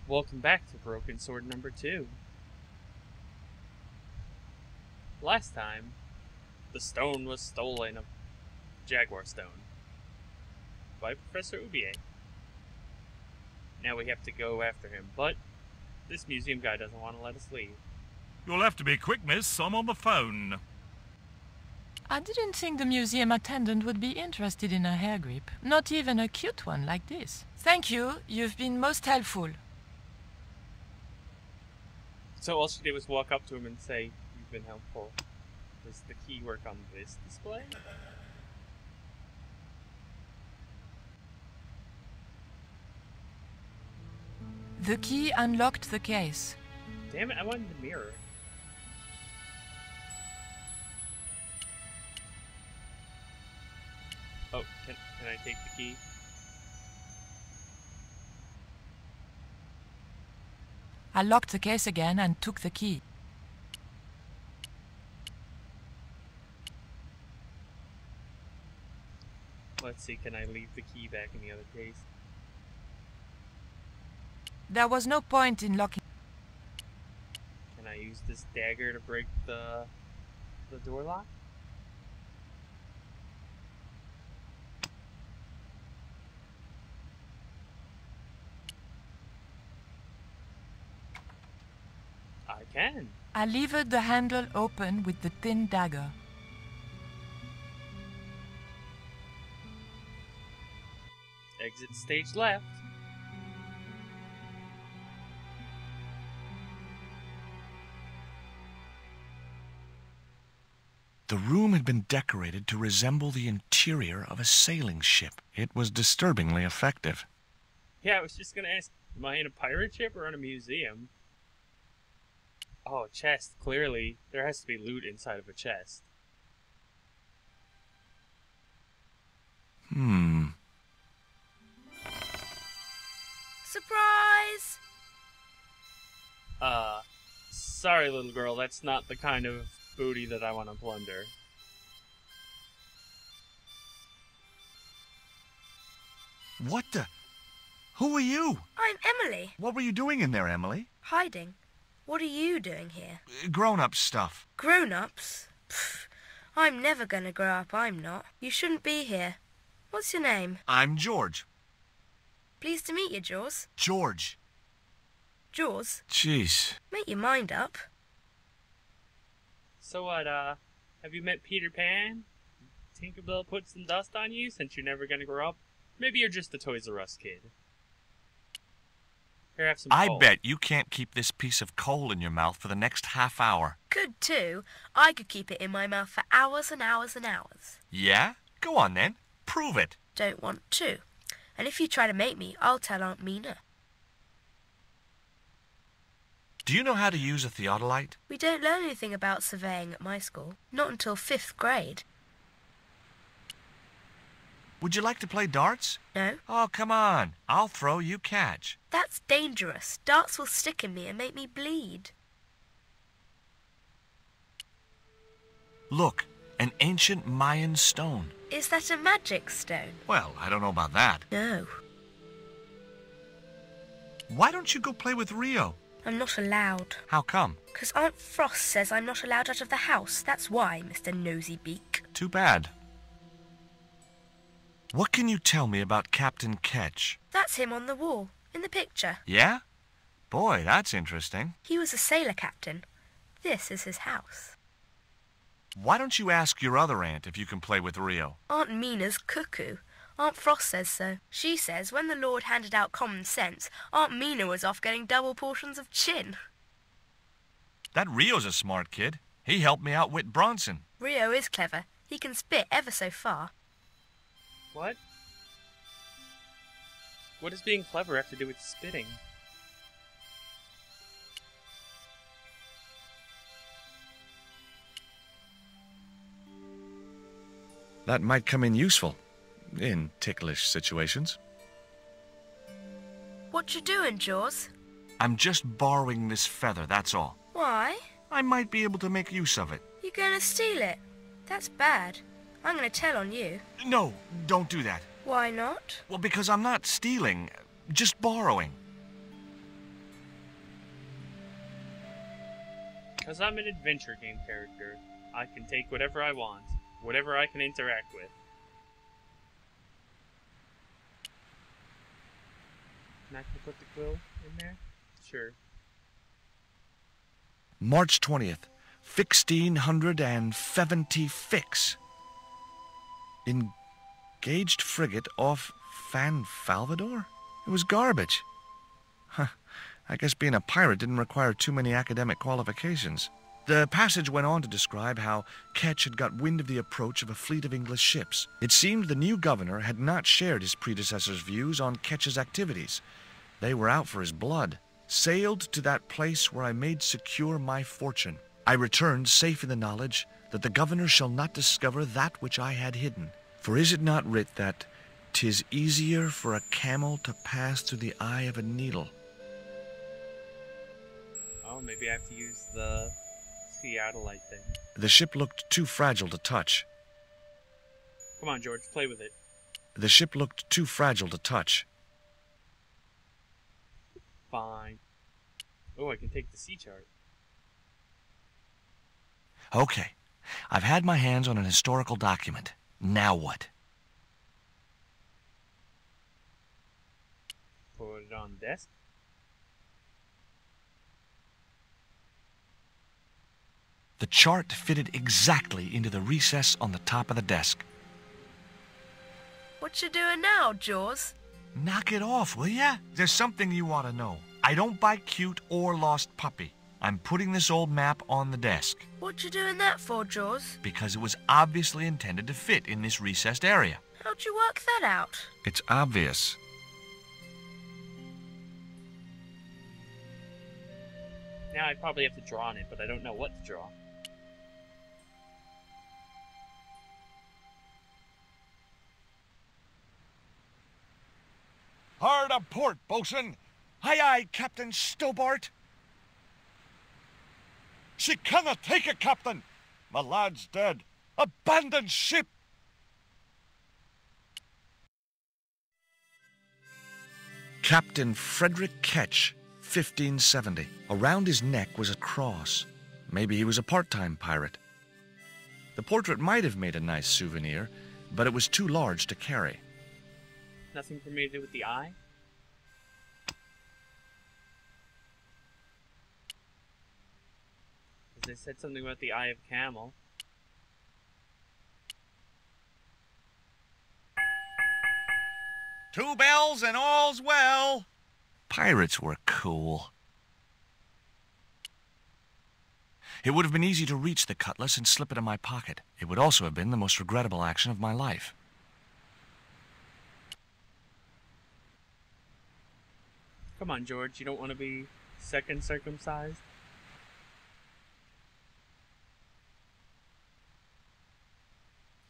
Welcome back to Broken Sword number 2. Last time, the stone was stolen, a Jaguar Stone, by Professor Ubier. Now we have to go after him, but this museum guy doesn't want to let us leave. You'll have to be quick, miss. I'm on the phone. I didn't think the museum attendant would be interested in a hair grip. Not even a cute one like this. Thank you. You've been most helpful. So all she did was walk up to him and say, "You've been helpful." Does the key work on this display? The key unlocked the case. Damn it, I wanted the mirror. Oh, can I take the key? I locked the case again and took the key. Let's see, can I leave the key back in the other case? There was no point in locking. Can I use this dagger to break the door lock? I can. I levered the handle open with the thin dagger. Exit stage left. The room had been decorated to resemble the interior of a sailing ship. It was disturbingly effective. Yeah, I was just gonna ask, am I in a pirate ship or in a museum? Oh, a chest, clearly. There has to be loot inside of a chest. Surprise! Sorry, little girl, that's not the kind of booty that I want to plunder. What the? Who are you? I'm Emily. What were you doing in there, Emily? Hiding. What are you doing here? Grown-up stuff. Grown-ups? Pfft, I'm never gonna grow up, I'm not. You shouldn't be here. What's your name? I'm George. Pleased to meet you, Jaws. George. Jaws? Jeez. Make your mind up. So what, have you met Peter Pan? Tinkerbell put some dust on you since you're never gonna grow up? Maybe you're just a Toys R Us kid. Here, have some I coal. bet you can't keep this piece of coal in your mouth for the next half hour. Could too. I could keep it in my mouth for hours and hours and hours. Yeah? Go on then. Prove it. Don't want to. And if you try to make me, I'll tell Aunt Mina. Do you know how to use a theodolite? We don't learn anything about surveying at my school. Not until 5th grade. Would you like to play darts? No? Oh, come on. I'll throw, you catch. That's dangerous. Darts will stick in me and make me bleed. Look, an ancient Mayan stone. Is that a magic stone? Well, I don't know about that. No. Why don't you go play with Rio? I'm not allowed. How come? 'Cause Aunt Frost says I'm not allowed out of the house. That's why, Mr. Nosy Beak. Too bad. What can you tell me about Captain Ketch? That's him on the wall, in the picture. Yeah? Boy, that's interesting. He was a sailor captain. This is his house. Why don't you ask your other aunt if you can play with Rio? Aunt Mina's cuckoo. Aunt Frost says so. She says when the Lord handed out common sense, Aunt Mina was off getting double portions of chin. That Rio's a smart kid. He helped me outwit Bronson. Rio is clever. He can spit ever so far. What? What does being clever have to do with spitting? That might come in useful. In ticklish situations. What you doing, Jaws? I'm just borrowing this feather, that's all. Why? I might be able to make use of it. You gonna steal it? That's bad. I'm gonna tell on you. No, don't do that. Why not? Well, because I'm not stealing, just borrowing. Because I'm an adventure game character, I can take whatever I want, whatever I can interact with. Can I put the quill in there? Sure. March 20th, 1670 fix. Engaged frigate off Fan Falvador? It was garbage. Huh. I guess being a pirate didn't require too many academic qualifications. The passage went on to describe how Ketch had got wind of the approach of a fleet of English ships. It seemed the new governor had not shared his predecessor's views on Ketch's activities. They were out for his blood. Sailed to that place where I made secure my fortune. I returned safe in the knowledge that the governor shall not discover that which I had hidden. For is it not writ that 'tis easier for a camel to pass through the eye of a needle? Oh, maybe I have to use the theodolite thing. The ship looked too fragile to touch. Come on, George, play with it. The ship looked too fragile to touch. Fine. Oh, I can take the sea chart. Okay, I've had my hands on an historical document. Now what? Put it on the desk. The chart fitted exactly into the recess on the top of the desk. What you doing now, Jaws? Knock it off, will ya? There's something you ought to know. I don't buy cute or lost puppy. I'm putting this old map on the desk. What you doing that for, Jaws? Because it was obviously intended to fit in this recessed area. How'd you work that out? It's obvious. Now I probably have to draw on it, but I don't know what to draw. Hard a port, bosun. Aye, aye, Captain Stobart. She cannot take it, Captain. My lad's dead. Abandon ship. Captain Frederick Ketch, 1570. Around his neck was a cross. Maybe he was a part-time pirate. The portrait might have made a nice souvenir, but it was too large to carry. Nothing for me to do with the eye? Because they said something about the eye of camel. Two bells and all's well. Pirates were cool. It would have been easy to reach the cutlass and slip it in my pocket. It would also have been the most regrettable action of my life. Come on, George, you don't want to be second circumcised?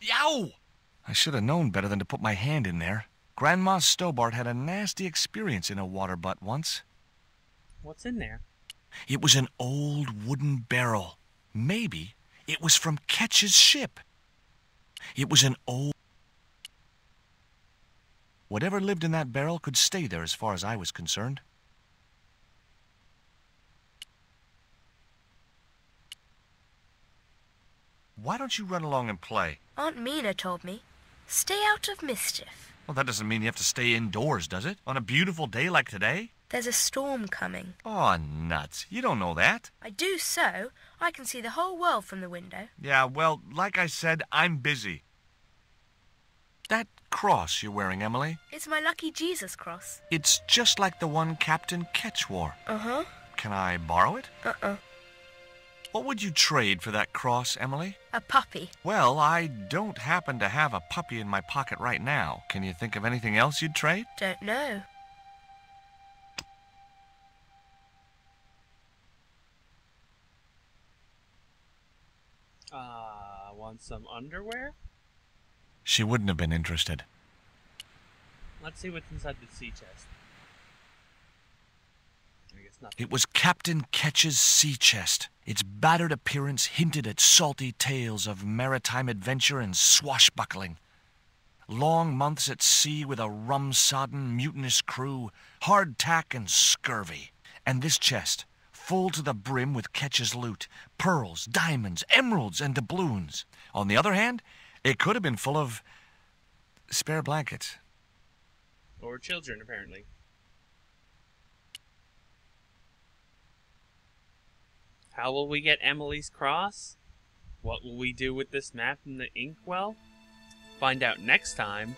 Yow! I should have known better than to put my hand in there. Grandma Stobart had a nasty experience in a water butt once. What's in there? It was an old wooden barrel. Maybe it was from Ketch's ship. It was an old... Whatever lived in that barrel could stay there as far as I was concerned. Why don't you run along and play? Aunt Mina told me. Stay out of mischief. Well, that doesn't mean you have to stay indoors, does it? On a beautiful day like today? There's a storm coming. Oh, nuts. You don't know that. I do so. I can see the whole world from the window. Yeah, well, like I said, I'm busy. That cross you're wearing, Emily, It's my lucky Jesus cross. it's just like the one Captain Ketch wore. Uh-huh. Can I borrow it? Uh-uh. What would you trade for that cross, Emily? A puppy. Well, I don't happen to have a puppy in my pocket right now. Can you think of anything else you'd trade? Don't know. Want some underwear? She wouldn't have been interested. Let's see what's inside the sea chest. I guess nothing. It was Captain Ketch's sea chest. Its battered appearance hinted at salty tales of maritime adventure and swashbuckling. Long months at sea with a rum-sodden, mutinous crew, hardtack and scurvy. And this chest, full to the brim with Ketch's loot. Pearls, diamonds, emeralds, and doubloons. On the other hand, it could have been full of spare blankets. Or children, apparently. How will we get Emily's cross? What will we do with this map in the inkwell? Find out next time